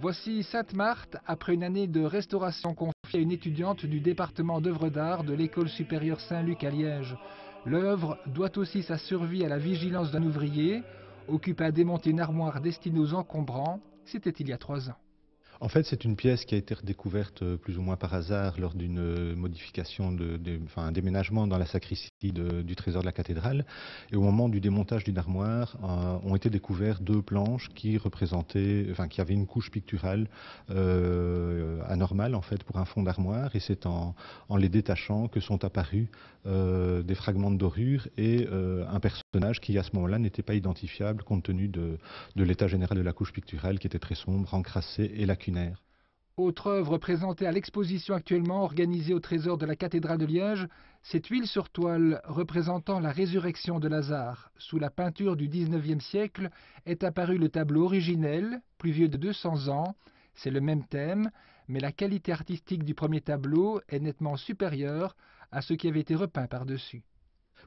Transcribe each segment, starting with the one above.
Voici Sainte-Marthe, après une année de restauration confiée à une étudiante du département d'œuvres d'art de l'École supérieure Saint-Luc à Liège. L'œuvre doit aussi sa survie à la vigilance d'un ouvrier, occupé à démonter une armoire destinée aux encombrants. C'était il y a 3 ans. En fait, c'est une pièce qui a été redécouverte plus ou moins par hasard lors d'une modification, enfin, un déménagement dans la sacristie du trésor de la cathédrale. Et au moment du démontage d'une armoire, ont été découvertes 2 planches qui représentaient, enfin, qui avaient une couche picturale anormale en fait pour un fond d'armoire. Et c'est en les détachant que sont apparus des fragments de dorure et un personnage qui à ce moment-là n'était pas identifiable compte tenu de l'état général de la couche picturale qui était très sombre, encrassée et lacunaire. Autre œuvre présentée à l'exposition actuellement organisée au Trésor de la cathédrale de Liège, cette huile sur toile représentant la résurrection de Lazare. Sous la peinture du XIXe siècle est apparu le tableau originel, plus vieux de 200 ans. C'est le même thème, mais la qualité artistique du premier tableau est nettement supérieure à ce qui avait été repeint par-dessus.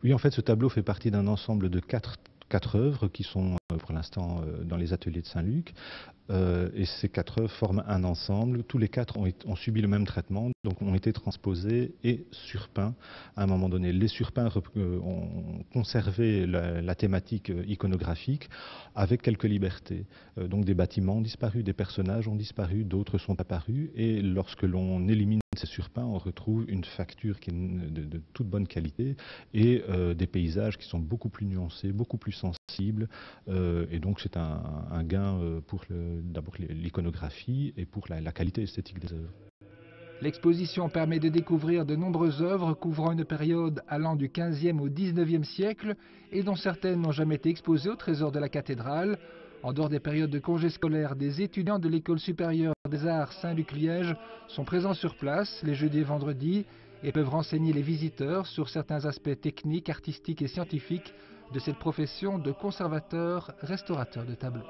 Oui, en fait, ce tableau fait partie d'un ensemble de quatre œuvres qui sont pour l'instant dans les ateliers de Saint-Luc. Et ces 4 œuvres forment un ensemble. Tous les 4 ont subi le même traitement, donc ont été transposés et surpeints à un moment donné. Les surpeints ont conservé la thématique iconographique avec quelques libertés. Donc des bâtiments ont disparu, des personnages ont disparu, d'autres sont apparus. Et lorsque l'on élimine ces surpeints, on retrouve une facture qui est de toute bonne qualité et des paysages qui sont beaucoup plus nuancés, beaucoup plus sensibles. Et donc c'est un gain pour d'abord l'iconographie et pour la qualité esthétique des œuvres. L'exposition permet de découvrir de nombreuses œuvres couvrant une période allant du XVe au XIXe siècle et dont certaines n'ont jamais été exposées au Trésor de la cathédrale. En dehors des périodes de congés scolaires, des étudiants de l'École supérieure des arts Saint-Luc-Liège sont présents sur place les jeudis et vendredis et peuvent renseigner les visiteurs sur certains aspects techniques, artistiques et scientifiques de cette profession de conservateur-restaurateur de tableaux.